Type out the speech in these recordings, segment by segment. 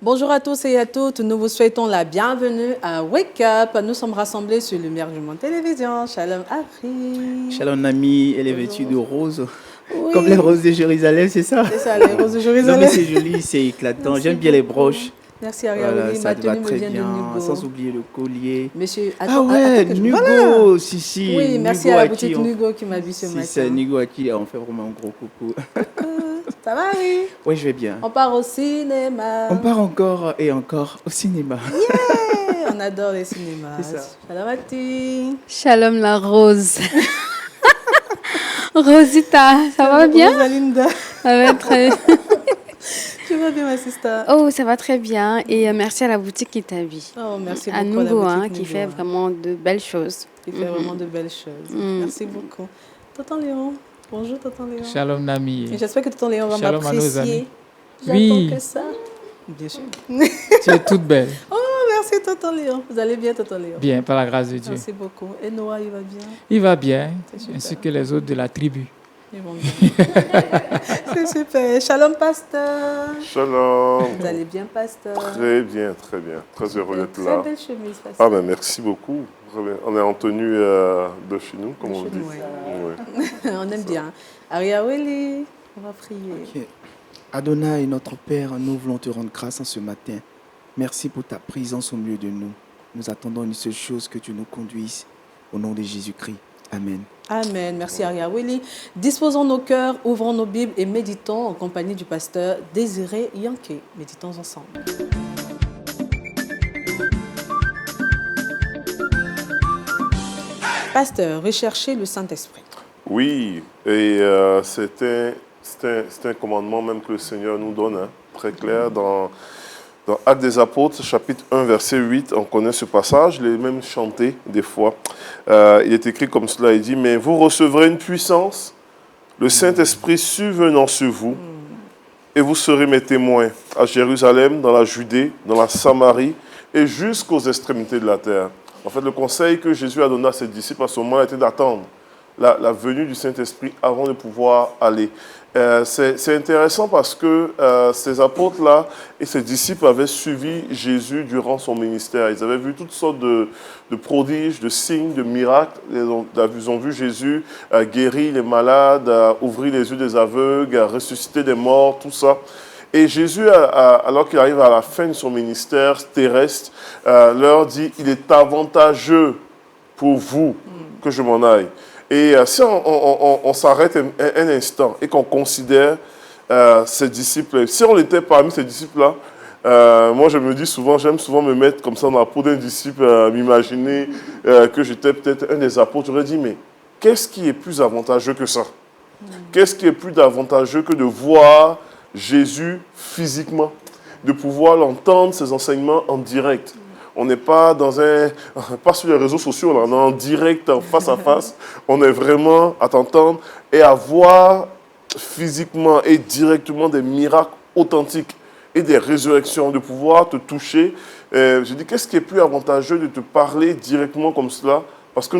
Bonjour à tous et à toutes, nous vous souhaitons la bienvenue à Wake Up. Nous sommes rassemblés sur Lumière du Monde Télévision. Shalom Afri. Shalom Nami, elle est vêtue de rose. Oui. Comme les roses de Jérusalem, c'est ça? C'est ça, les roses de Jérusalem. Non mais c'est joli, c'est éclatant. J'aime bien les broches. Merci Aria, Voilà, oui, ça ma te va tenue me très vient de bien. Nugo. Sans oublier le collier. Monsieur, Ah ouais, Nugo, Voilà. si. Oui, merci Nugo à la qui boutique Nugo qui m'a vu ce Si matin. c'est Nugo à qui on fait vraiment un gros coucou. Ça va, oui? Oui, je vais bien. On part au cinéma. On part encore et encore au cinéma. Yeah, on adore les cinémas. C'est ça. Shalom Ati. Shalom la rose. Rosita, ça va bien? Rosalinda. Ça va très... Tu vas bien, ma sister? Oh, ça va très bien. Et merci à la boutique qui t'a vu. Oh, merci À beaucoup Nugo, à la boutique qui Nugo, fait vraiment de belles choses. Qui fait vraiment de belles choses. Merci beaucoup. Tonton Léon. Bonjour, Tonton Léon. Shalom Nami. Et j'espère que Tonton Léon va Shalom à nos m'apprécier. amis. J'attends Oui. que ça. Bien sûr. Tu es toute belle. Oh, merci, Tonton Léon. Vous allez bien, Tonton Léon? Bien, par la grâce de Dieu. Merci beaucoup. Et Noah, il va bien? Il va bien, C'est super. ainsi que les autres de la tribu. Ils vont bien. C'est super. Shalom, pasteur. Shalom. Vous allez bien, pasteur? Très bien, très bien. Très heureux d'être Très là. belle chemise, pasteur. Ah ben merci beaucoup. Très bien. On est en tenue de chez nous, comme De on chez dit. nous, Ouais. On aime bien. Aria Willy, on va prier. Ok. Adonai, notre Père, nous voulons te rendre grâce en ce matin. Merci pour ta présence au milieu de nous. Nous attendons une seule chose, que tu nous conduises. Au nom de Jésus-Christ. Amen. Amen. Merci Aria Willy. Disposons nos cœurs, ouvrons nos Bibles et méditons en compagnie du pasteur Désiré Yanké. Méditons ensemble. Pasteur, recherchez le Saint-Esprit. Oui, et c'est un commandement même que le Seigneur nous donne, hein, très clair, dans Actes des Apôtres, chapitre 1, verset 8. On connaît ce passage, je l'ai même chanté des fois. Il est écrit comme cela, il dit « Mais vous recevrez une puissance, le Saint-Esprit survenant sur vous, et vous serez mes témoins à Jérusalem, dans la Judée, dans la Samarie, et jusqu'aux extrémités de la terre. » En fait, le conseil que Jésus a donné à ses disciples à ce moment était d'attendre la venue du Saint-Esprit avant de pouvoir aller. C'est intéressant parce que ces apôtres-là et ces disciples avaient suivi Jésus durant son ministère. Ils avaient vu toutes sortes de prodiges, de signes, de miracles. Ils ont vu Jésus guérir les malades, ouvrir les yeux des aveugles, ressusciter des morts, tout ça. Et Jésus, alors qu'il arrive à la fin de son ministère terrestre, leur dit « Il est avantageux pour vous que je m'en aille. » Et si on s'arrête un instant et qu'on considère ces disciples, si on était parmi ces disciples-là, moi je me dis souvent, j'aime souvent me mettre comme ça dans la peau d'un disciple, m'imaginer que j'étais peut-être un des apôtres. J'aurais dit, mais qu'est-ce qui est plus avantageux que ça? Qu'est-ce qui est plus avantageux que de voir Jésus physiquement, de pouvoir l'entendre, ses enseignements en direct? On n'est pas pas sur les réseaux sociaux, là, on est en direct, en face à face. On est vraiment à t'entendre et à voir physiquement et directement des miracles authentiques et des résurrections, de pouvoir te toucher. Je dis, qu'est-ce qui est plus avantageux de te parler directement comme cela? Parce que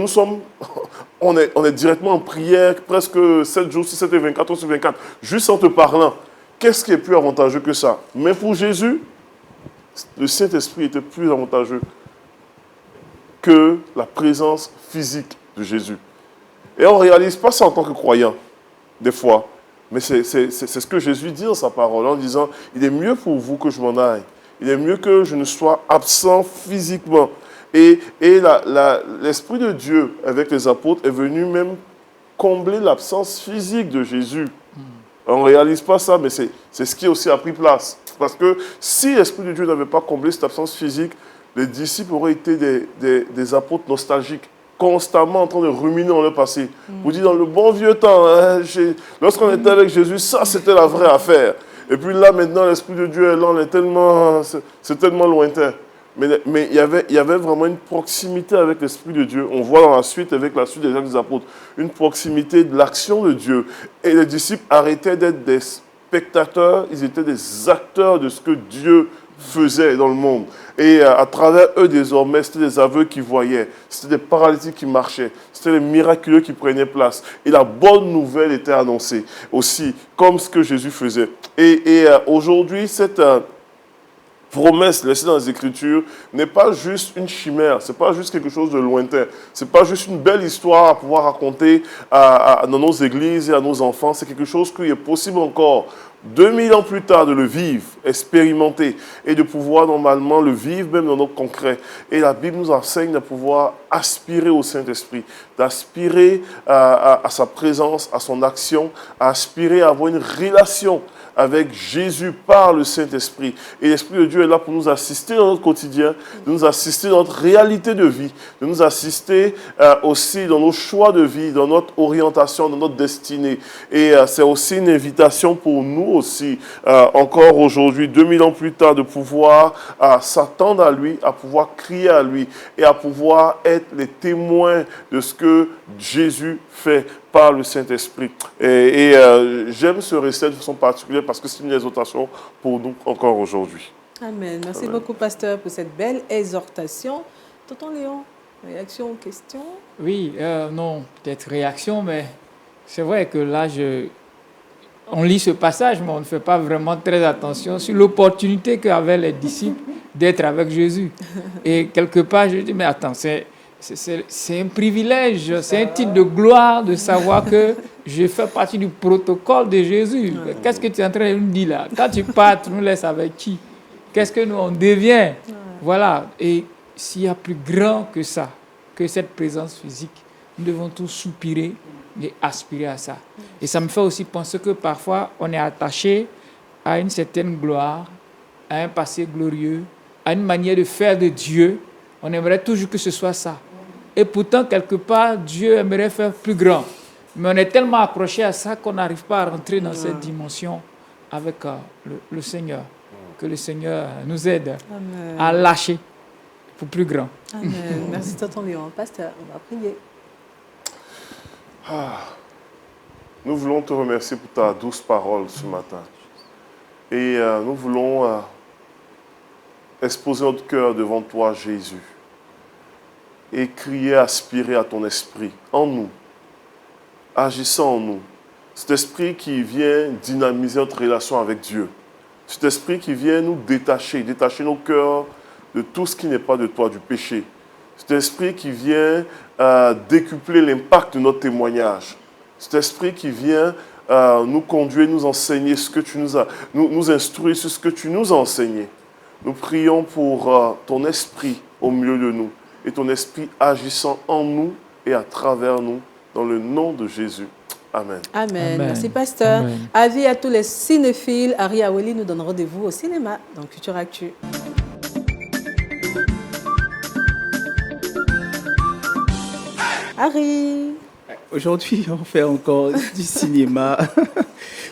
on est directement en prière presque 7 jours sur 7 et 24 jours sur 24, juste en te parlant. Qu'est-ce qui est plus avantageux que ça? Mais pour Jésus, le Saint-Esprit était plus avantageux que la présence physique de Jésus. Et on ne réalise pas ça en tant que croyant, des fois. Mais c'est ce que Jésus dit dans sa parole, en disant, il est mieux pour vous que je m'en aille. Il est mieux que je ne sois absent physiquement. Et l'Esprit de Dieu, avec les apôtres, est venu même combler l'absence physique de Jésus. On ne réalise pas ça, mais c'est ce qui aussi a pris place. Parce que si l'Esprit de Dieu n'avait pas comblé cette absence physique, les disciples auraient été des apôtres nostalgiques, constamment en train de ruminer dans le passé. Vous dites, dans le bon vieux temps, hein, lorsqu'on était avec Jésus, ça c'était la vraie affaire. Et puis là, maintenant, l'Esprit de Dieu est là, c'est tellement lointain. Mais il y avait vraiment une proximité avec l'Esprit de Dieu. On voit dans la suite, avec la suite des Actes des Apôtres, une proximité de l'action de Dieu. Et les disciples arrêtaient d'être des spectateurs, ils étaient des acteurs de ce que Dieu faisait dans le monde. Et à travers eux, désormais, c'était des aveugles qui voyaient, c'était des paralytiques qui marchaient, c'était les miraculeux qui prenaient place. Et la bonne nouvelle était annoncée aussi, comme ce que Jésus faisait. Et aujourd'hui, promesse laissée dans les Écritures n'est pas juste une chimère, c'est pas juste quelque chose de lointain, c'est pas juste une belle histoire à pouvoir raconter dans nos églises et à nos enfants, c'est quelque chose qui est possible encore 2000 ans plus tard de le vivre, expérimenter et de pouvoir normalement le vivre même dans notre concret. Et la Bible nous enseigne de pouvoir aspirer au Saint-Esprit, d'aspirer à sa présence, à son action, à aspirer à avoir une relation avec Jésus par le Saint-Esprit. Et l'Esprit de Dieu est là pour nous assister dans notre quotidien, de nous assister dans notre réalité de vie, de nous assister aussi dans nos choix de vie, dans notre orientation, dans notre destinée. Et c'est aussi une invitation pour nous aussi, encore aujourd'hui, 2000 ans plus tard, de pouvoir s'attendre à lui, à pouvoir crier à lui et à pouvoir être les témoins de ce que Jésus fait par le Saint-Esprit. Et j'aime ce récit de façon particulière parce que c'est une exhortation pour nous encore aujourd'hui. Amen. Merci Amen. beaucoup, pasteur, pour cette belle exhortation. Tonton Léon, réaction aux questions? Oui, non, peut-être réaction, mais c'est vrai que là, on lit ce passage, mais on ne fait pas vraiment très attention sur l'opportunité qu'avaient les disciples d'être avec Jésus. Et quelque part, je dis, mais attends, c'est un privilège, c'est un titre de gloire de savoir que je fais partie du protocole de Jésus. Qu'est-ce que tu es en train de nous dire là? Quand tu pars, tu nous laisses avec qui? Qu'est-ce que nous on devient? Voilà. Et s'il y a plus grand que ça, que cette présence physique, nous devons tous soupirer et aspirer à ça. Et ça me fait aussi penser que parfois, on est attaché à une certaine gloire, à un passé glorieux, à une manière de faire de Dieu. On aimerait toujours que ce soit ça. Et pourtant, quelque part, Dieu aimerait faire plus grand. Mais on est tellement accroché à ça qu'on n'arrive pas à rentrer dans cette dimension avec le Seigneur. Que le Seigneur nous aide Amen. à lâcher pour plus grand. Amen. Merci, tonton Léon. Pasteur, on va prier. Nous voulons te remercier pour ta douce parole ce matin. Et nous voulons exposer notre cœur devant toi, Jésus. Et crier, aspirer à ton esprit en nous, agissant en nous. Cet esprit qui vient dynamiser notre relation avec Dieu. Cet esprit qui vient nous détacher nos cœurs de tout ce qui n'est pas de toi, du péché. Cet esprit qui vient décupler l'impact de notre témoignage. Cet esprit qui vient nous conduire, nous enseigner ce que tu nous as, nous instruire sur ce que tu nous as enseigné. Nous prions pour ton esprit au milieu de nous et ton esprit agissant en nous et à travers nous, dans le nom de Jésus. Amen. Amen. Amen. Merci, pasteur. Amen. Avis à tous les cinéphiles. Harry Aweli nous donne rendez-vous au cinéma dans Culture Actu. Harry. Aujourd'hui, on fait encore du cinéma.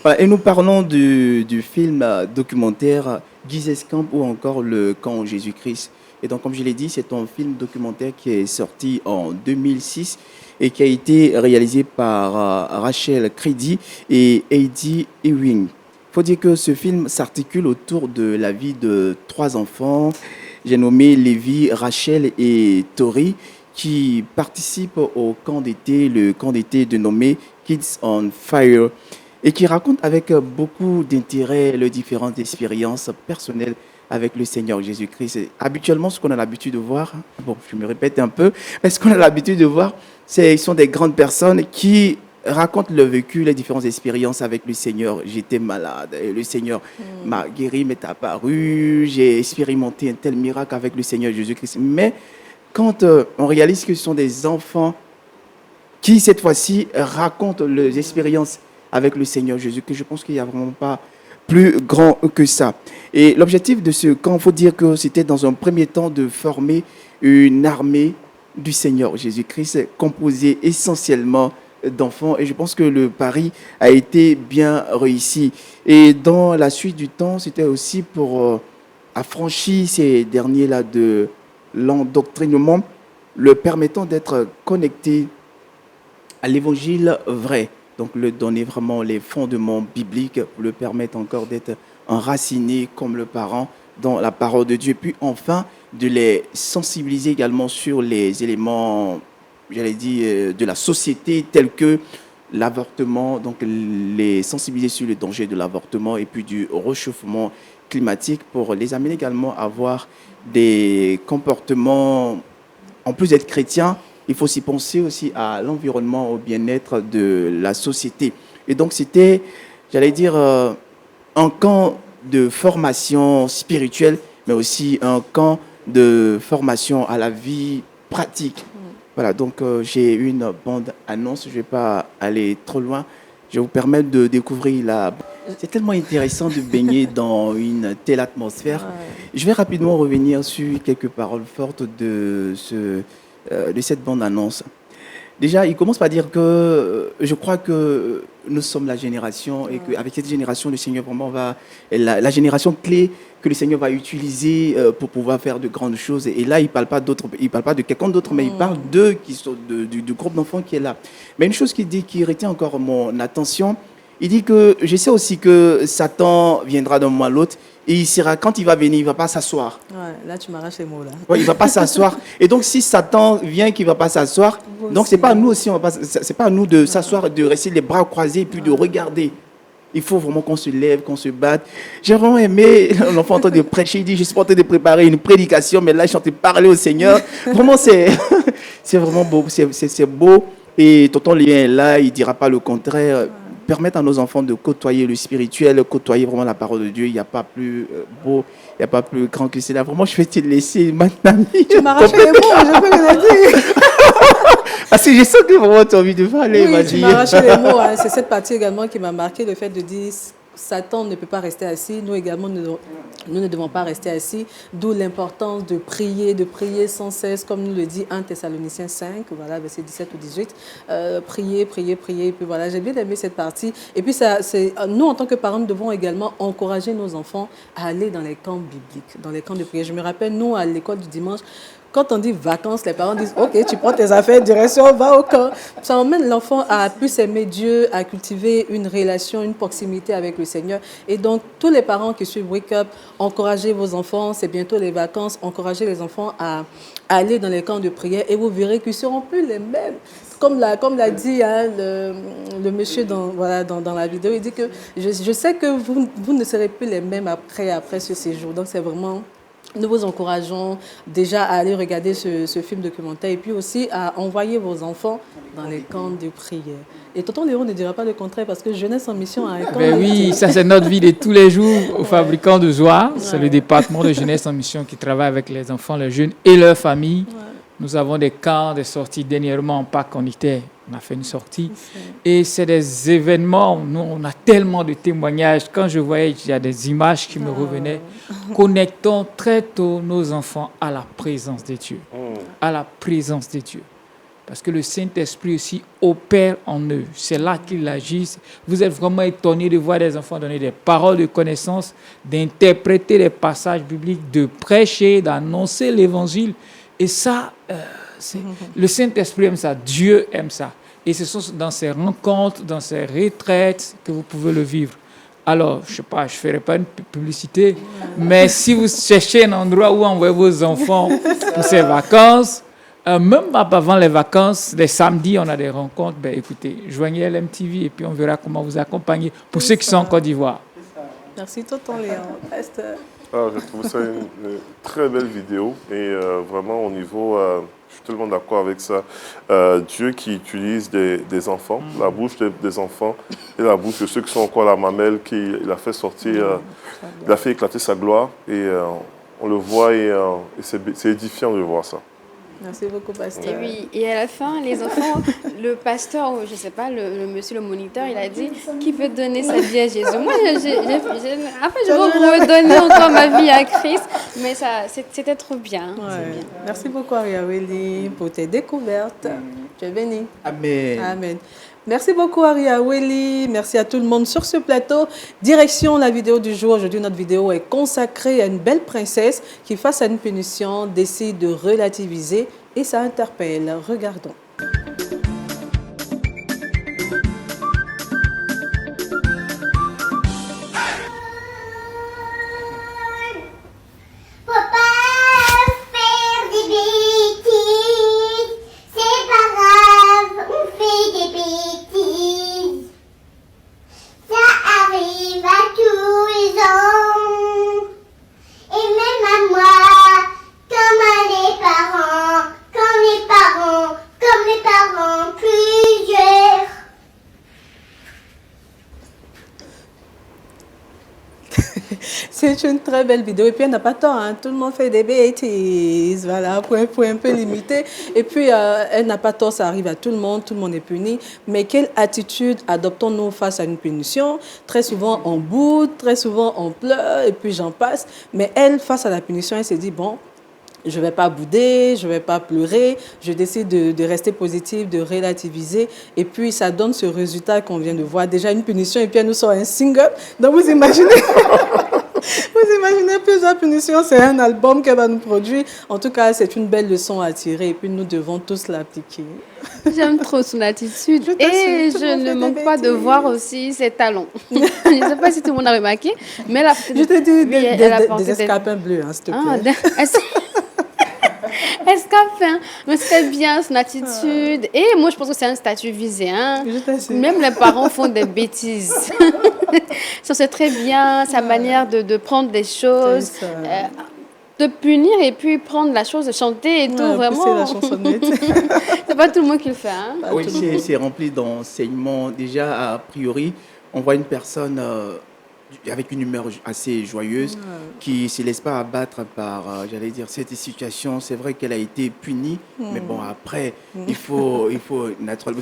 Voilà, et nous parlons du film documentaire Jesus Camp ou encore Le Camp Jésus-Christ. Et donc, comme je l'ai dit, c'est un film documentaire qui est sorti en 2006 et qui a été réalisé par Rachel Credy et Heidi Ewing. Il faut dire que ce film s'articule autour de la vie de 3 enfants. J'ai nommé Lévi, Rachel et Tori, qui participent au camp d'été, le camp d'été dénommé Kids on Fire, et qui raconte avec beaucoup d'intérêt leurs différentes expériences personnelles avec le Seigneur Jésus-Christ. Habituellement, ce qu'on a l'habitude de voir, bon, je me répète un peu, mais ce qu'on a l'habitude de voir, ce sont des grandes personnes qui racontent leur vécu, les différentes expériences avec le Seigneur. J'étais malade, et le Seigneur m'a guéri, m'est apparu, j'ai expérimenté un tel miracle avec le Seigneur Jésus-Christ. Mais quand on réalise que ce sont des enfants qui, cette fois-ci, racontent leurs expériences avec le Seigneur Jésus-Christ, je pense qu'il n'y a vraiment pas plus grand que ça. Et l'objectif de ce camp, il faut dire que c'était dans un premier temps de former une armée du Seigneur Jésus-Christ composée essentiellement d'enfants. Et je pense que le pari a été bien réussi. Et dans la suite du temps, c'était aussi pour affranchir ces derniers-là de l'endoctrinement, leur permettant d'être connectés à l'évangile vrai. Donc, leur donner vraiment les fondements bibliques pour leur permettre encore d'être enracinés comme le parent dans la parole de Dieu. Puis enfin, de les sensibiliser également sur les éléments, j'allais dire, de la société tels que l'avortement, donc les sensibiliser sur le danger de l'avortement et puis du réchauffement climatique pour les amener également à avoir des comportements, en plus d'être chrétiens, il faut aussi penser aussi à l'environnement, au bien-être de la société. Et donc c'était, j'allais dire, un camp de formation spirituelle, mais aussi un camp de formation à la vie pratique. Voilà, donc j'ai une bande annonce, je ne vais pas aller trop loin. Je vais vous permettre de découvrir la... C'est tellement intéressant de baigner dans une telle atmosphère. Je vais rapidement revenir sur quelques paroles fortes de cette bande annonce. Déjà, il commence par dire que je crois que nous sommes la génération et qu'avec cette génération, le Seigneur vraiment va... La génération clé que le Seigneur va utiliser pour pouvoir faire de grandes choses. Et là, il ne parle pas de quelqu'un d'autre, mais il parle d'eux, du groupe d'enfants qui est là. Mais une chose qu'il dit, qui retient encore mon attention, il dit que je sais aussi que Satan viendra d'un moment à l'autre et quand il va venir, il ne va pas s'asseoir. Ouais, là, tu m'arraches les mots. Là. Ouais, il ne va pas s'asseoir. Et donc, si Satan vient qu'il ne va pas s'asseoir, donc ce n'est pas à nous aussi, c'est pas à nous de s'asseoir, de rester les bras croisés et puis de regarder. Il faut vraiment qu'on se lève, qu'on se batte. J'ai vraiment aimé l'enfant en train de prêcher. Il dit, je suis en train de préparer une prédication, mais là, je suis en train de parler au Seigneur. Vraiment, c'est vraiment beau. C'est beau. Et tonton Lien est là, il ne dira pas le contraire. Permettre à nos enfants de côtoyer le spirituel, côtoyer vraiment la parole de Dieu. Il n'y a pas plus beau, il n'y a pas plus grand que cela. Vraiment, je vais te laisser maintenant. Tu m'arraches les mots, je peux rien dire. Parce que je sens que vraiment tu as envie de parler. Oui, tu m'arraches les mots. Hein. C'est cette partie également qui m'a marqué, le fait de dire Satan ne peut pas rester assis. Nous également, nous ne devons pas rester assis. D'où l'importance de prier sans cesse, comme nous le dit 1 Thessaloniciens 5, voilà, verset 17 ou 18. Prier. Et puis voilà, j'ai bien aimé cette partie. Et puis, nous, en tant que parents, nous devons également encourager nos enfants à aller dans les camps bibliques, dans les camps de prière. Je me rappelle, nous, à l'école du dimanche, quand on dit vacances, les parents disent « Ok, tu prends tes affaires, direction, va au camp ». Ça emmène l'enfant à plus aimer Dieu, à cultiver une relation, une proximité avec le Seigneur. Et donc, tous les parents qui suivent Wake Up, encouragez vos enfants, c'est bientôt les vacances, encouragez les enfants à aller dans les camps de prière et vous verrez qu'ils ne seront plus les mêmes. Comme l'a dit hein, le monsieur dans la vidéo, il dit que je sais que vous ne serez plus les mêmes après ce séjour. Donc, c'est vraiment... Nous vous encourageons déjà à aller regarder ce film documentaire et puis aussi à envoyer vos enfants dans les camps de prière. Et tonton Léon ne dira pas le contraire parce que Jeunesse en mission a un camp. Ben oui, ça c'est notre vie de tous les jours au fabricant de Zoa. C'est le département de Jeunesse en mission qui travaille avec les enfants, les jeunes et leurs familles. Ouais. Nous avons des camps, des sorties. Dernièrement, en Pâques, on a fait une sortie. Et c'est des événements, nous, on a tellement de témoignages. Quand je voyais, il y a des images qui me revenaient. Connectons très tôt nos enfants à la présence de Dieu. À la présence de Dieu. Parce que le Saint-Esprit aussi opère en eux. C'est là qu'il agit. Vous êtes vraiment étonnés de voir des enfants donner des paroles de connaissance, d'interpréter les passages bibliques, de prêcher, d'annoncer l'Évangile. Et ça, le Saint-Esprit aime ça, Dieu aime ça. Et ce sont dans ces rencontres, dans ces retraites que vous pouvez le vivre. Alors, je ne sais pas, je ne ferai pas une publicité, mais si vous cherchez un endroit où envoyer vos enfants pour ces vacances, même avant les vacances, les samedis, on a des rencontres, ben écoutez, joignez LMTV et puis on verra comment vous accompagner pour ceux qui sont en Côte d'Ivoire. Merci, tonton Léon. Pasteur. Je trouve ça une très belle vidéo et vraiment au niveau, je suis tellement d'accord avec ça, Dieu qui utilise des enfants, la bouche des enfants et la bouche de ceux qui sont encore à la mamelle, il a fait sortir, il a fait éclater sa gloire et on le voit et c'est édifiant de voir ça. Merci beaucoup, pasteur. Et oui, et à la fin, les enfants, le pasteur, je ne sais pas, le monsieur, le moniteur, il a dit qui veut donner sa vie à Jésus. Moi, après, je veux redonner encore ma vie à Christ, mais c'était trop bien. Ouais. Bien. Merci beaucoup, Ariaweli, pour tes découvertes. Tu es béni. Amen. Amen. Merci beaucoup, Ariaweli. Merci à tout le monde sur ce plateau. Direction la vidéo du jour. Aujourd'hui, notre vidéo est consacrée à une belle princesse qui, face à une punition, décide de relativiser et ça interpelle. Regardons. Des bêtises, C'est une très belle vidéo. Et puis, elle n'a pas tort. Hein. Tout le monde fait des bêtises. Voilà, pour un peu limiter. Et puis, elle n'a pas tort. Ça arrive à tout le monde est puni. Mais quelle attitude adoptons-nous face à une punition? Très souvent, on boude, très souvent, on pleure, et puis j'en passe. Mais elle, face à la punition, elle s'est dit, bon, je ne vais pas bouder, je ne vais pas pleurer, je décide de rester positive, de relativiser. Et puis, ça donne ce résultat qu'on vient de voir. Déjà une punition, et puis elle nous sort un single. Donc, vous imaginez, plusieurs punitions, c'est un album qu'elle va nous produire. En tout cas, c'est une belle leçon à tirer, et puis nous devons tous l'appliquer. J'aime trop son attitude. Et je ne manque pas de voir aussi ses talons. Je ne sais pas si tout le monde a remarqué, mais elle a porté Je t'ai dit oui, des escarpins bleus, hein, s'il te plaît. Escarpin, mais c'était bien son attitude. Et moi, je pense que c'est un statut visé. Hein. Je t'assure. Même les parents font des bêtises. Ça, c'est très bien, sa manière de prendre des choses, de punir et puis prendre la chose, de chanter et tout. Vraiment, la chansonnette. c'est pas tout le monde qui le fait. Hein. Oui, c'est rempli d'enseignements. Déjà, a priori, on voit une personne avec une humeur assez joyeuse qui ne se laisse pas abattre par, j'allais dire, cette situation. C'est vrai qu'elle a été punie, mais bon, après, il faut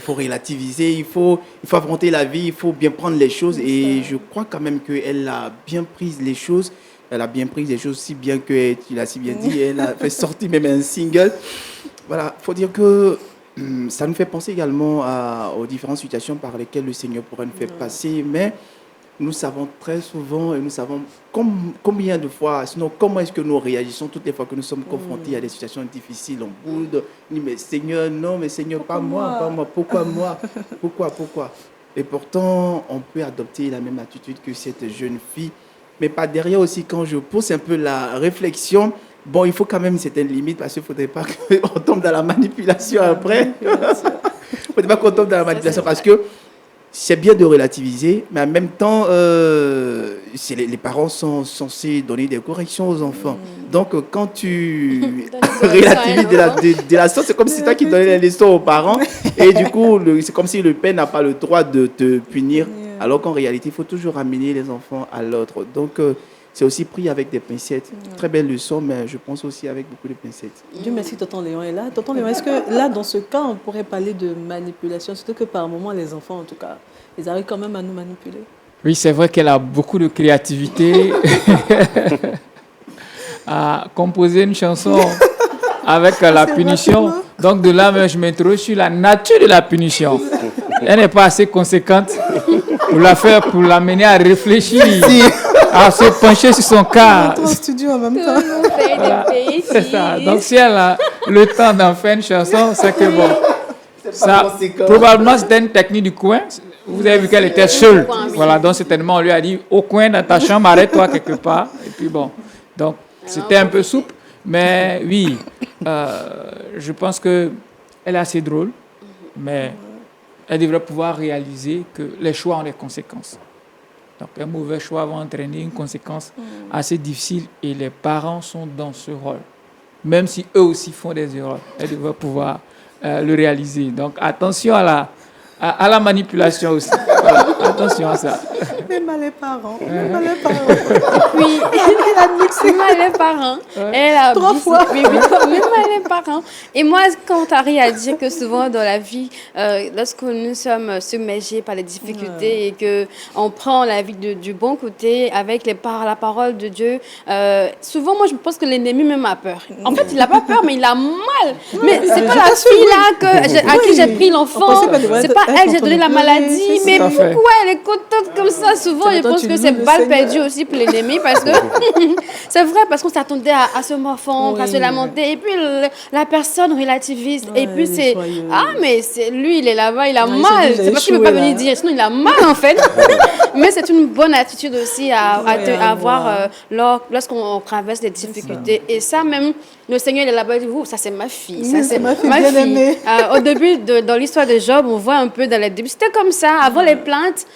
relativiser, il faut affronter la vie, il faut bien prendre les choses. Et je crois quand même qu'elle a bien pris les choses. Elle a bien pris les choses, si bien que, tu l'as si bien dit, elle a fait sortir même un single. Voilà, il faut dire que ça nous fait penser également aux différentes situations par lesquelles le Seigneur pourrait nous faire passer, mais nous savons très souvent et nous savons combien de fois, sinon comment est-ce que nous réagissons toutes les fois que nous sommes confrontés à des situations difficiles. On boude, on dit mais Seigneur, non, mais Seigneur, pas moi, pourquoi moi, pourquoi. Et pourtant, on peut adopter la même attitude que cette jeune fille. Mais par derrière aussi, quand je pousse un peu la réflexion, bon, il faut quand même une certaine limite parce qu'il ne faudrait pas qu'on tombe dans la manipulation après. Il ne faudrait pas qu'on tombe dans la manipulation parce que c'est bien de relativiser, mais en même temps, les parents sont censés donner des corrections aux enfants. Donc, quand tu relativises de la sorte, c'est comme si c'est toi qui donnais les leçons aux parents. Et du coup, c'est comme si le père n'a pas le droit de te punir. Alors qu'en réalité, il faut toujours amener les enfants à l'autre. Donc, c'est aussi pris avec des pincettes. Très belle leçon, mais je pense aussi avec beaucoup de pincettes. Dieu merci, Tonton Léon est là. Tonton Léon, est-ce que là, dans ce cas, on pourrait parler de manipulation, surtout que par moment, les enfants, en tout cas, ils arrivent quand même à nous manipuler? Oui, c'est vrai qu'elle a beaucoup de créativité à composer une chanson avec la punition. Donc, de là, je m'interroge sur la nature de la punition. Elle n'est pas assez conséquente pour l'amener à réfléchir, à se pencher sur son cas. On est en studio en même temps. Voilà, c'est ça. Donc, si elle a le temps d'en faire une chanson, c'est que bon. Ça, probablement, c'était une technique du coin. Vous avez vu qu'elle était seule. Voilà, donc certainement, on lui a dit au coin dans ta chambre, arrête-toi quelque part. Et puis bon. Donc, c'était un peu souple. Mais oui, je pense qu'elle est assez drôle. Mais elle devrait pouvoir réaliser que les choix ont des conséquences. Donc, un mauvais choix va entraîner une conséquence assez difficile et les parents sont dans ce rôle. Même si eux aussi font des erreurs, elle devrait pouvoir le réaliser. Donc, attention à la manipulation aussi. Voilà, attention à ça. Même les parents. Même les parents. Puis, elle a mixé les parents. Elle a 3 fois. Oui, même les parents. Et moi, quand Harry a dit que souvent dans la vie, lorsque nous sommes submergés par les difficultés et qu'on prend la vie du bon côté avec la parole de Dieu, souvent, moi, je pense que l'ennemi même a peur. En fait, il n'a pas peur, mais il a mal. Mais c'est pas la fille là à qui j'ai pris l'enfant. C'est pas elle, j'ai donné la maladie. Mais pourquoi elle est contente comme ça? Souvent, je pense que c'est balle perdue aussi pour l'ennemi parce que c'est vrai, parce qu'on s'attendait à se morfondre, à se lamenter. Et puis, la personne relativise. Et puis, c'est mais lui, il est là-bas, il a mal. C'est parce qu'il ne peut pas venir dire. Sinon, il a mal en fait. Mais c'est une bonne attitude aussi à avoir lorsqu'on traverse des difficultés. Et ça, même, le Seigneur, il est là-bas, il dit, ça, c'est ma fille. Ça, c'est ma fille. Au début, dans l'histoire de Job, on voit un peu dans les débuts, c'était comme ça, avant les plaintes.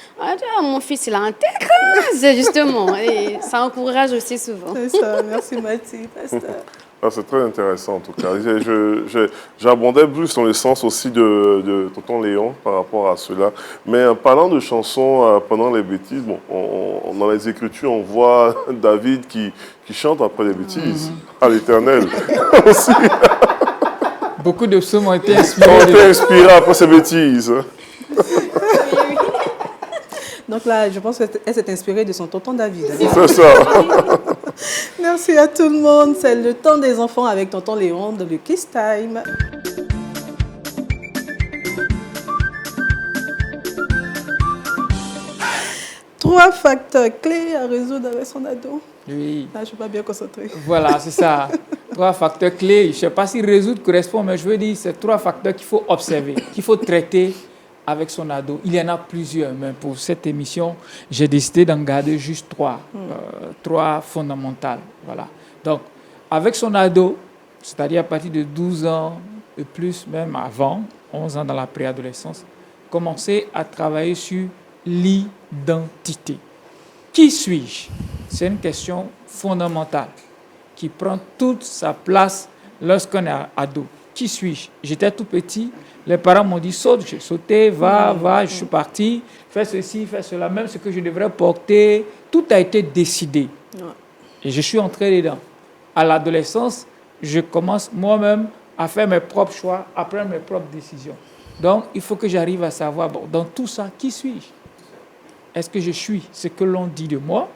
Mon fils, il a un tête, justement. Et ça encourage aussi souvent. C'est ça, merci Mathilde, pasteur. Ah, c'est très intéressant en tout cas. J'abondais plus dans le sens aussi de tonton Léon par rapport à cela. Mais parlant de chansons pendant les bêtises, bon, dans les Écritures, on voit David qui chante après les bêtises à l'Éternel. Aussi, Beaucoup de psaumes ont été on inspirés. était inspiré après ces bêtises. Donc là, je pense qu'elle s'est inspirée de son tonton David. Hein. C'est ça. Merci à tout le monde. C'est le temps des enfants avec tonton Léon dans le Kiss Time. Trois facteurs clés à résoudre avec son ado. Oui. Là, je ne suis pas bien concentrée. Voilà, c'est ça. 3 facteurs clés. Je ne sais pas si résoudre correspond, mais je veux dire, c'est 3 facteurs qu'il faut observer, qu'il faut traiter avec son ado. Il y en a plusieurs, mais pour cette émission, j'ai décidé d'en garder juste 3. 3 fondamentales. Voilà. Donc, avec son ado, c'est-à-dire à partir de 12 ans et plus, même avant, 11 ans dans la préadolescence, commencer à travailler sur l'identité. Qui suis-je? C'est une question fondamentale qui prend toute sa place lorsqu'on est ado. Qui suis-je? J'étais tout petit, les parents m'ont dit saute, j'ai sauté, va, je suis parti, fais ceci, fais cela, même ce que je devrais porter, tout a été décidé. Et je suis entré dedans. À l'adolescence, je commence moi-même à faire mes propres choix, à prendre mes propres décisions. Donc, il faut que j'arrive à savoir, bon, dans tout ça, qui suis-je? Est-ce que je suis ce que l'on dit de moi,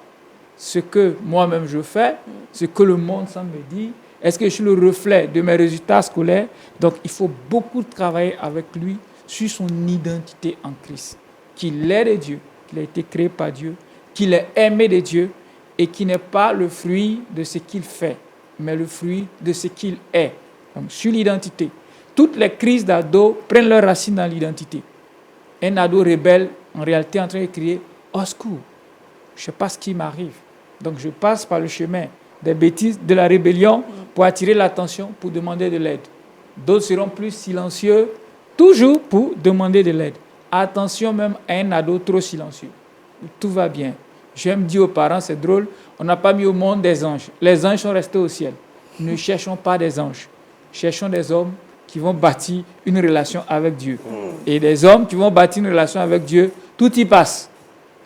ce que moi-même je fais, ce que le monde semble me dire? Est-ce que je suis le reflet de mes résultats scolaires? Donc, il faut beaucoup travailler avec lui sur son identité en Christ. Qu'il est de Dieu, qu'il a été créé par Dieu, qu'il est aimé de Dieu et qu'il n'est pas le fruit de ce qu'il fait, mais le fruit de ce qu'il est. Donc, sur l'identité. Toutes les crises d'ado prennent leur racine dans l'identité. Un ado rebelle, en réalité, est en train de crier « Au secours, je ne sais pas ce qui m'arrive. » Donc, je passe par le chemin des bêtises, de la rébellion, pour attirer l'attention, pour demander de l'aide. D'autres seront plus silencieux, toujours pour demander de l'aide. Attention même à un ado trop silencieux. Tout va bien. J'aime dire aux parents, c'est drôle, on n'a pas mis au monde des anges. Les anges sont restés au ciel. Ne cherchons pas des anges. Cherchons des hommes qui vont bâtir une relation avec Dieu. Et des hommes qui vont bâtir une relation avec Dieu, tout y passe.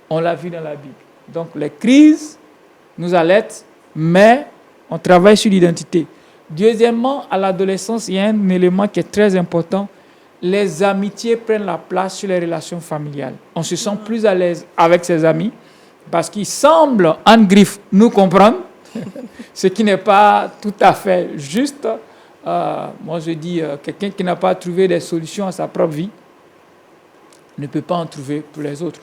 On l'a vu dans la Bible. Donc les crises nous alertent, mais on travaille sur l'identité. Deuxièmement, à l'adolescence, il y a un élément qui est très important. Les amitiés prennent la place sur les relations familiales. On se sent plus à l'aise avec ses amis parce qu'ils semblent, en griffe, nous comprendre, ce qui n'est pas tout à fait juste. Moi, je dis, quelqu'un qui n'a pas trouvé des solutions à sa propre vie ne peut pas en trouver pour les autres.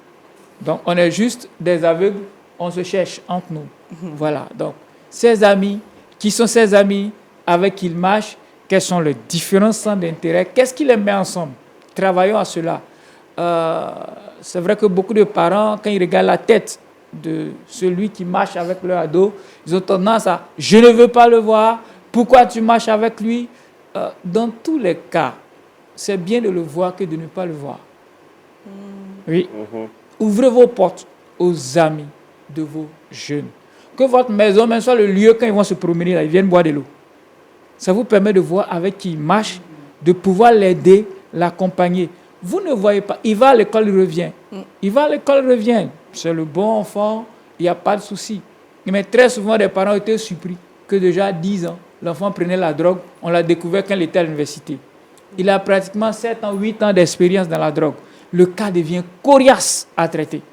Donc, on est juste des aveugles, on se cherche entre nous. Voilà, donc, ses amis, qui sont ses amis, avec qui il marche, quels sont les différents centres d'intérêt, qu'est-ce qui les met ensemble? Travaillons à cela. C'est vrai que beaucoup de parents, quand ils regardent la tête de celui qui marche avec leur ado, ils ont tendance à « je ne veux pas le voir », pourquoi tu marches avec lui? Dans tous les cas, c'est bien de le voir que de ne pas le voir. Oui. Ouvrez vos portes aux amis de vos jeunes. Que votre maison même soit le lieu quand ils vont se promener, là, ils viennent boire de l'eau. Ça vous permet de voir avec qui il marche, de pouvoir l'aider, l'accompagner. Vous ne voyez pas, il va à l'école, il revient. Il va à l'école, il revient. C'est le bon enfant, il n'y a pas de souci. Mais très souvent, des parents étaient surpris que déjà à 10 ans, l'enfant prenait la drogue. On l'a découvert quand il était à l'université. Il a pratiquement 7 ans, 8 ans d'expérience dans la drogue. Le cas devient coriace à traiter.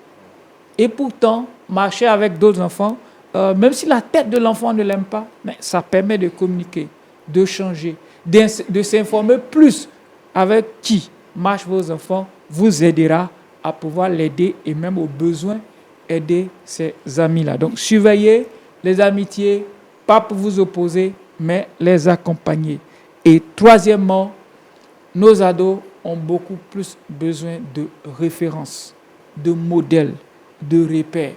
Et pourtant, marcher avec d'autres enfants, même si la tête de l'enfant ne l'aime pas, mais ça permet de communiquer, de changer, de s'informer plus avec qui marchent vos enfants, vous aidera à pouvoir l'aider et même au besoin aider ses amis-là. Donc, surveillez les amitiés, pas pour vous opposer, mais les accompagner. Et troisièmement, nos ados ont beaucoup plus besoin de références, de modèles, de repères.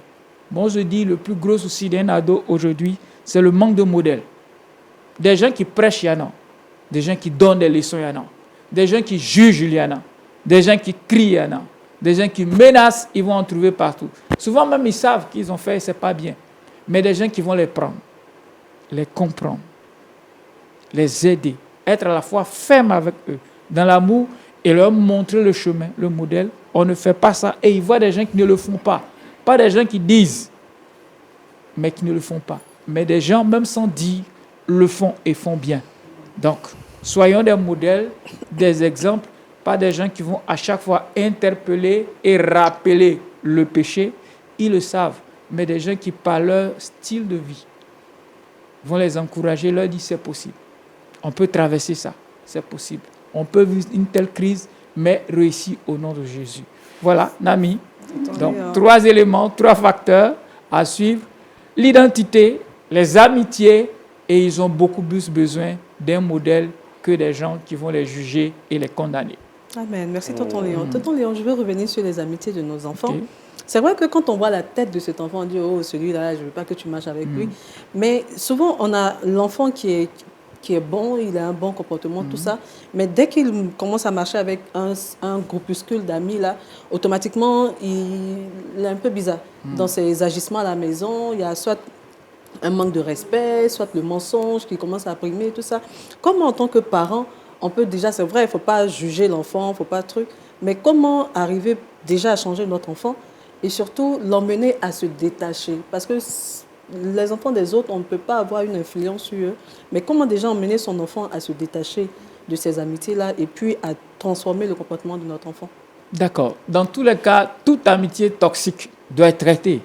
Moi, je dis, le plus gros souci d'un ado aujourd'hui, c'est le manque de modèles. Des gens qui prêchent, il y en a. Des gens qui donnent des leçons, il y en a. Des gens qui jugent, il y en a. Des gens qui crient, il y en a. Des gens qui menacent, ils vont en trouver partout. Souvent même, ils savent qu'ils ont fait, c'est pas bien. Mais des gens qui vont les prendre, les comprendre, les aider, être à la fois ferme avec eux, dans l'amour et leur montrer le chemin, le modèle. On ne fait pas ça et ils voient des gens qui ne le font pas. Pas des gens qui disent, mais qui ne le font pas. Mais des gens, même sans dire, le font et font bien. Donc, soyons des modèles, des exemples, pas des gens qui vont à chaque fois interpeller et rappeler le péché. Ils le savent, mais des gens qui, par leur style de vie, vont les encourager, leur dire c'est possible. On peut traverser ça, c'est possible. On peut vivre une telle crise, mais réussir au nom de Jésus. Voilà, Nami. Donc, 3 éléments, 3 facteurs à suivre. L'identité, les amitiés, et ils ont beaucoup plus besoin d'un modèle que des gens qui vont les juger et les condamner. Amen. Merci, Tonton Léon. Tonton Léon, je veux revenir sur les amitiés de nos enfants. Ok. C'est vrai que quand on voit la tête de cet enfant, on dit, oh, celui-là, je ne veux pas que tu marches avec lui. Mais souvent, on a l'enfant qui est bon, il a un bon comportement, tout ça. Mais dès qu'il commence à marcher avec un groupuscule d'amis, là, automatiquement, il est un peu bizarre. Dans ses agissements à la maison, il y a soit un manque de respect, soit le mensonge qui commence à primer, tout ça. Comment, en tant que parent, on peut déjà, c'est vrai, il ne faut pas juger l'enfant, il ne faut pas truc, mais comment arriver déjà à changer notre enfant et surtout l'emmener à se détacher? Parce que les enfants des autres, on ne peut pas avoir une influence sur eux, mais comment déjà emmener son enfant à se détacher de ces amitiés-là et puis à transformer le comportement de notre enfant? D'accord. Dans tous les cas, toute amitié toxique doit être traitée.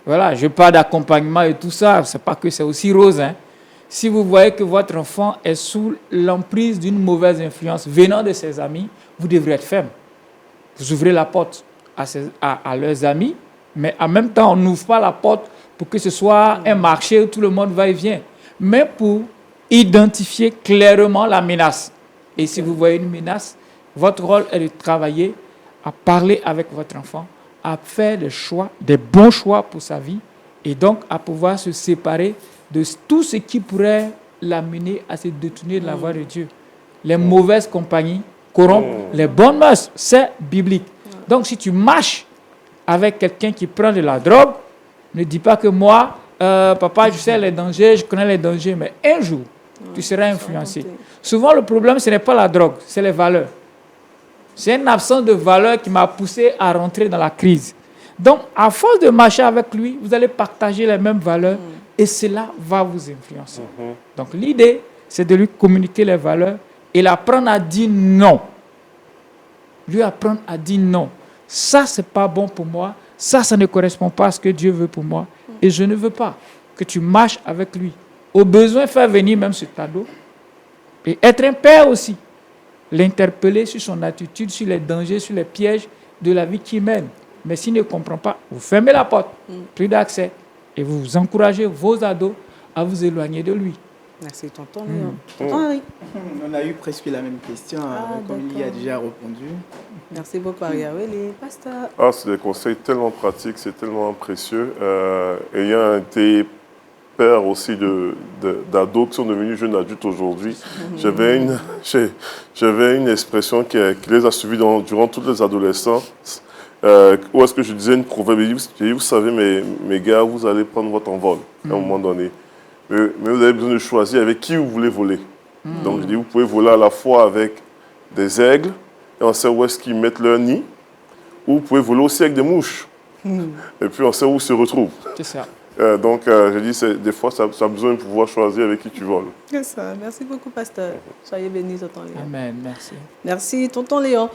Voilà, je parle d'accompagnement et tout ça, c'est pas que c'est aussi rose, hein. Si vous voyez que votre enfant est sous l'emprise d'une mauvaise influence venant de ses amis, vous devrez être ferme. Vous ouvrez la porte à leurs amis, mais en même temps, on n'ouvre pas la porte pour que ce soit un marché où tout le monde va et vient, mais pour identifier clairement la menace. Et si vous voyez une menace, votre rôle est de travailler à parler avec votre enfant, à faire des choix, des bons choix pour sa vie, et donc à pouvoir se séparer de tout ce qui pourrait l'amener à se détourner de la voie de Dieu. Les mauvaises compagnies corrompent les bonnes mœurs, c'est biblique. Donc si tu marches avec quelqu'un qui prend de la drogue, ne dis pas que moi, papa, je sais les dangers, je connais les dangers, mais un jour, tu seras influencé. Souvent, le problème, ce n'est pas la drogue, c'est les valeurs. C'est une absence de valeurs qui m'a poussé à rentrer dans la crise. Donc, à force de marcher avec lui, vous allez partager les mêmes valeurs et cela va vous influencer. Donc, l'idée, c'est de lui communiquer les valeurs et l'apprendre à dire non. Lui apprendre à dire non. Ça, ce n'est pas bon pour moi. Ça ne correspond pas à ce que Dieu veut pour moi. Et je ne veux pas que tu marches avec lui. Au besoin, faire venir même ce tableau. Et être un père aussi. L'interpeller sur son attitude, sur les dangers, sur les pièges de la vie qu'il mène. Mais s'il ne comprend pas, vous fermez la porte, plus d'accès. Et vous encouragez vos ados à vous éloigner de lui. Merci, Tonton Léon. Tonton Harry. On a eu presque la même question, comme il y a déjà répondu. Merci beaucoup, Ariaweli. Pasteur. Ah, c'est des conseils tellement pratiques, c'est tellement précieux. Ayant été père aussi d'ados qui sont devenus jeunes adultes aujourd'hui, j'avais une expression qui les a suivis durant toutes les adolescences, où est-ce que je disais une proverbe, vous savez, mes gars, vous allez prendre votre envol à un moment donné. Mais vous avez besoin de choisir avec qui vous voulez voler. Donc je dis, vous pouvez voler à la fois avec des aigles, et on sait où est-ce qu'ils mettent leur nid, ou vous pouvez voler aussi avec des mouches. Et puis on sait où ils se retrouvent. C'est ça. Donc je dis, des fois, ça a besoin de pouvoir choisir avec qui tu voles. C'est ça. Merci beaucoup, Pasteur. Soyez bénis, Tonton Léon. Amen, merci. Merci, Tonton Léon.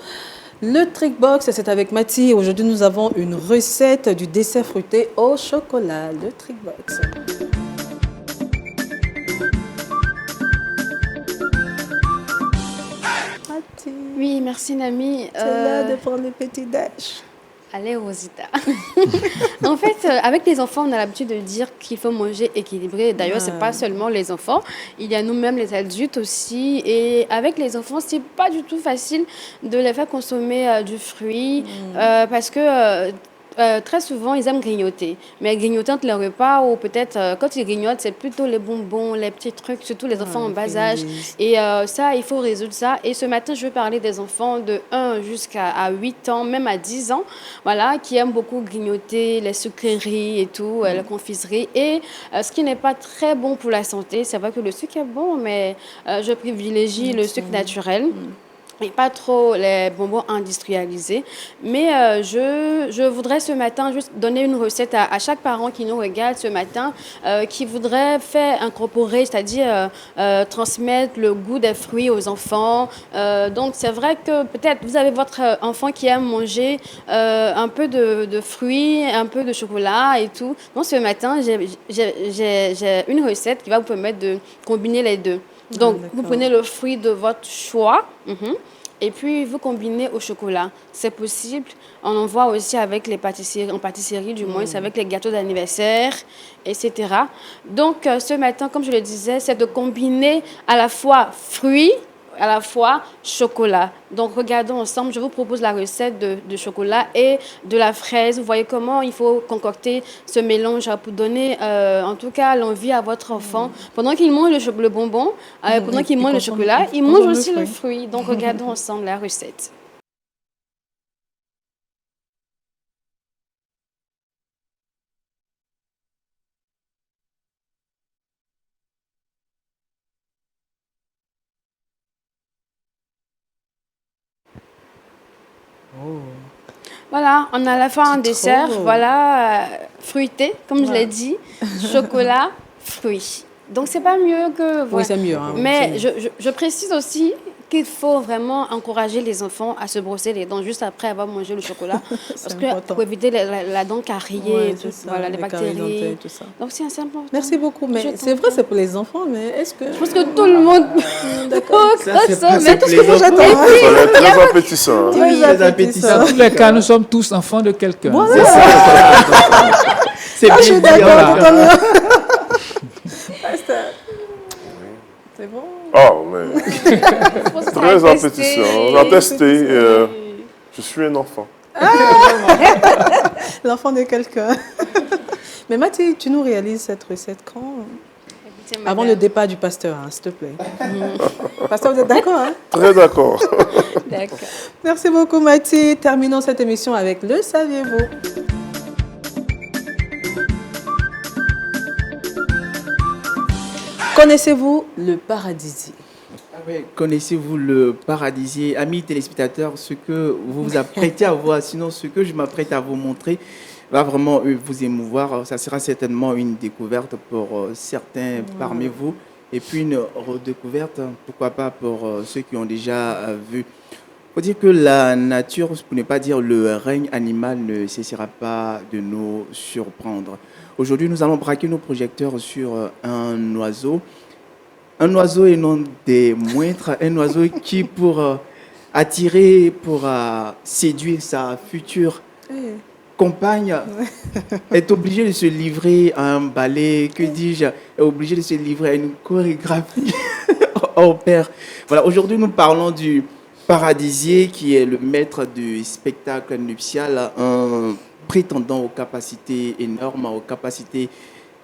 Le Trick Box, c'est avec Mathie. Aujourd'hui, nous avons une recette du dessert fruité au chocolat. Le Trick Box. Mathie, Oui, merci Nami. c'est l'heure de prendre le petit déj. Allez, Rosita. En fait, avec les enfants, on a l'habitude de dire qu'il faut manger équilibré. D'ailleurs, c'est pas seulement les enfants. Il y a nous-mêmes, les adultes aussi. Et avec les enfants, c'est pas du tout facile de les faire consommer du fruit parce que très souvent, ils aiment grignoter. Mais grignoter entre les repas ou peut-être quand ils grignotent, c'est plutôt les bonbons, les petits trucs, surtout les enfants en bas âge. Et ça, il faut résoudre ça. Et ce matin, je veux parler des enfants de 1 jusqu'à 8 ans, même à 10 ans, voilà, qui aiment beaucoup grignoter les sucreries et tout, les confiseries. Et ce qui n'est pas très bon pour la santé, c'est vrai que le sucre est bon, mais je privilégie le sucre naturel. Et pas trop les bonbons industrialisés. Mais je voudrais ce matin juste donner une recette à chaque parent qui nous regarde ce matin, qui voudrait faire incorporer, c'est-à-dire transmettre le goût des fruits aux enfants. Donc, c'est vrai que peut-être vous avez votre enfant qui aime manger un peu de fruits, un peu de chocolat et tout. Donc, ce matin, j'ai une recette qui va vous permettre de combiner les deux. Donc, vous prenez le fruit de votre choix. Et puis, vous combinez au chocolat. C'est possible. On en voit aussi avec les pâtisseries, en pâtisserie du moins, c'est avec les gâteaux d'anniversaire, etc. Donc, ce matin, comme je le disais, c'est de combiner à la fois fruits, à la fois chocolat. Donc, regardons ensemble. Je vous propose la recette de chocolat et de la fraise. Vous voyez comment il faut concocter ce mélange pour donner, en tout cas, l'envie à votre enfant. Pendant qu'il mange le bonbon, pendant qu'il mange le chocolat, il mange aussi le fruit. Donc, regardons ensemble la recette. Voilà, on a à la fin un dessert, voilà, fruité, comme je l'ai dit, chocolat, fruits. Donc, c'est pas mieux que... Oui, c'est mieux. Hein, mais je précise aussi qu'il faut vraiment encourager les enfants à se brosser les dents juste après avoir mangé le chocolat. Parce que pour éviter la dent carriée, voilà, les bactéries. Tout ça. Donc, c'est assez important. Merci beaucoup. Mais c'est vrai, c'est pour les enfants, mais est-ce que... Je pense que tout le monde... D'accord. C'est tout pour ce que les enfants. j'attends. Ça va être très appétissant. Très appétissant. Dans tous les cas, nous sommes tous enfants de quelqu'un. Voilà. C'est bien Je suis dit, d'accord. voilà. C'est bon. Oh, mais très appétissant. On a testé. Je suis un enfant. L'enfant de quelqu'un. Mais Mathilde, tu nous réalises cette recette quand? Avant le départ du pasteur, hein, s'il te plaît. Pasteur, vous êtes d'accord, hein? Très d'accord. D'accord. Merci beaucoup, Mathilde. Terminons cette émission avec le saviez-vous. Connaissez-vous le paradisier? Connaissez-vous le paradisier? Amis téléspectateurs, ce que vous vous apprêtez à voir, sinon ce que je m'apprête à vous montrer va vraiment vous émouvoir. Ça sera certainement une découverte pour certains parmi vous et puis une redécouverte, pourquoi pas pour ceux qui ont déjà vu. Il faut dire que la nature, pour ne pas dire le règne animal, ne cessera pas de nous surprendre. Aujourd'hui, nous allons braquer nos projecteurs sur un oiseau. Un oiseau et non des moindres, un oiseau qui, pour attirer, pour séduire sa future compagne, est obligé de se livrer à un ballet, que dis-je, est obligé de se livrer à une chorégraphie hors pair. Voilà, aujourd'hui, nous parlons du paradisier qui est le maître du spectacle nuptial, un prétendant aux capacités énormes, aux capacités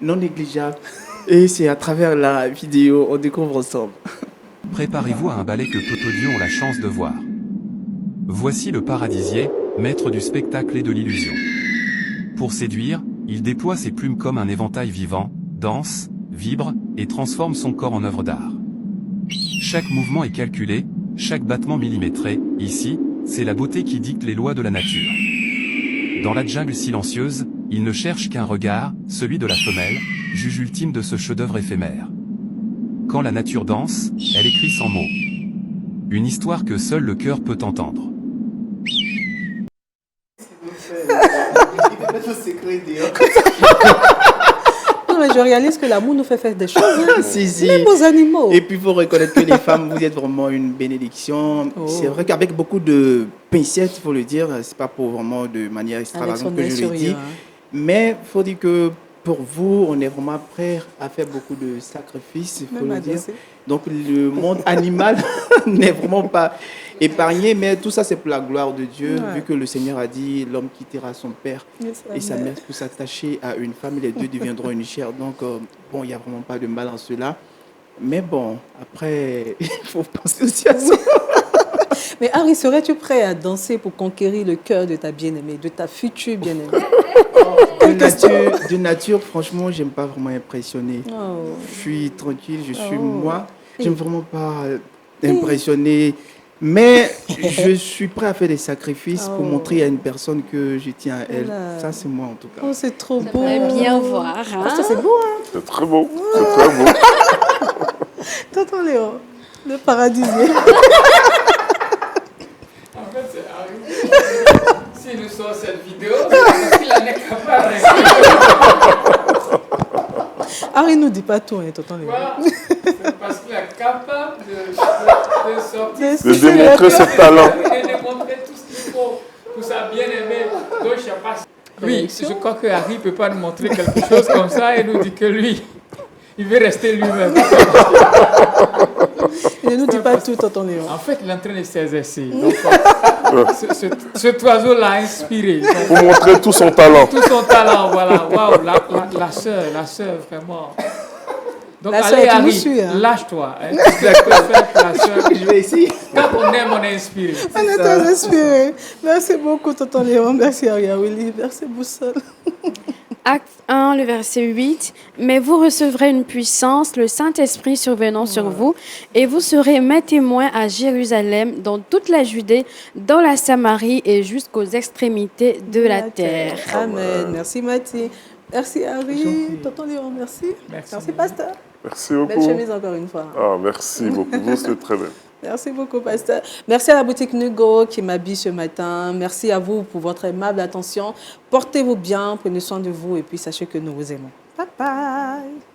non négligeables. Et c'est à travers la vidéo, on découvre ensemble. Préparez-vous à un ballet que peu d'yeux ont la chance de voir. Voici le paradisier, maître du spectacle et de l'illusion. Pour séduire, il déploie ses plumes comme un éventail vivant, danse, vibre, et transforme son corps en œuvre d'art. Chaque mouvement est calculé, chaque battement millimétré. Ici, c'est la beauté qui dicte les lois de la nature. Dans la jungle silencieuse, il ne cherche qu'un regard, celui de la femelle, juge ultime de ce chef-d'œuvre éphémère. Quand la nature danse, elle écrit sans mots. Une histoire que seul le cœur peut entendre. Non, mais je réalise que l'amour nous fait faire des choses. Hein. Si. Même aux animaux. Et puis, il faut reconnaître que les femmes, vous êtes vraiment une bénédiction. Oh. C'est vrai qu'avec beaucoup de pincettes, il faut le dire, c'est pas pour vraiment de manière extravagante que je le dis. Hein. Mais il faut dire que pour vous, on est vraiment prêt à faire beaucoup de sacrifices, il faut Même le à dire. danser. Donc le monde animal n'est vraiment pas épargné, mais tout ça c'est pour la gloire de Dieu, Ouais. vu que le Seigneur a dit l'homme quittera son père Yes, et sa amen. mère pour s'attacher à une femme, et les deux deviendront une chair. Donc bon, il n'y a vraiment pas de mal en cela. Mais bon, après, il faut penser aussi à ça. Mais Harry, serais-tu prêt à danser pour conquérir le cœur de ta bien-aimée, de ta future bien-aimée? De nature, franchement, j'aime pas vraiment impressionner. Oh. Je suis tranquille, je suis Oh. moi. J'aime vraiment pas impressionner. Mais je suis prêt à faire des sacrifices pour Oh. montrer à une personne que je tiens à elle. Voilà. Ça, c'est moi en tout cas. Oh, c'est trop beau. J'aimerais bien voir. Hein? Pasteur, c'est beau, hein? C'est très beau. C'est très beau. Tonton Léon, le paradisier. En fait, c'est Harry. S'il nous sort cette vidéo, c'est parce qu'il en est capable. Harry nous dit pas tout, hein, tonton Léon. Voilà. C'est parce qu'il est capable de sortir. De démontrer ses talents. De démontrer tout ce qu'il faut pour sa bien-aimée. Donc, je sais pas. Oui, je crois que Harry ne peut pas nous montrer quelque chose comme ça et nous dit que lui, il veut rester lui-même. Il ne nous dit pas tout, tonton Léon. En fait, il est en train de s'exercer. Donc, cet oiseau l'a inspiré. Donc, Pour montrer tout son talent. tout son talent, voilà. Waouh, la sœur, vraiment. Donc, La allez, sœur, tu nous Harry, suis, hein. lâche-toi. Hein. Qu'est-ce que tu peux faire pour la sœur? Je vais essayer. Quand on aime, on est inspiré. On est très inspirés. Merci beaucoup, tonton Léon. Merci, Harry Willy. Merci, Boussole. Acte 1, le verset 8. Mais vous recevrez une puissance, le Saint-Esprit survenant sur vous, et vous serez mes témoins à Jérusalem, dans toute la Judée, dans la Samarie et jusqu'aux extrémités de la terre. Amen. Merci, Mathie. Merci, Harry. Gentil. Tonton Léon, merci. Merci. Pasteur. Merci Belle beaucoup. chemise encore une fois. Ah, merci beaucoup. Vous, c'est très bien. Merci beaucoup, Pasteur. Merci à la boutique Nugo qui m'habille ce matin. Merci à vous pour votre aimable attention. Portez-vous bien, prenez soin de vous et puis sachez que nous vous aimons. Bye bye.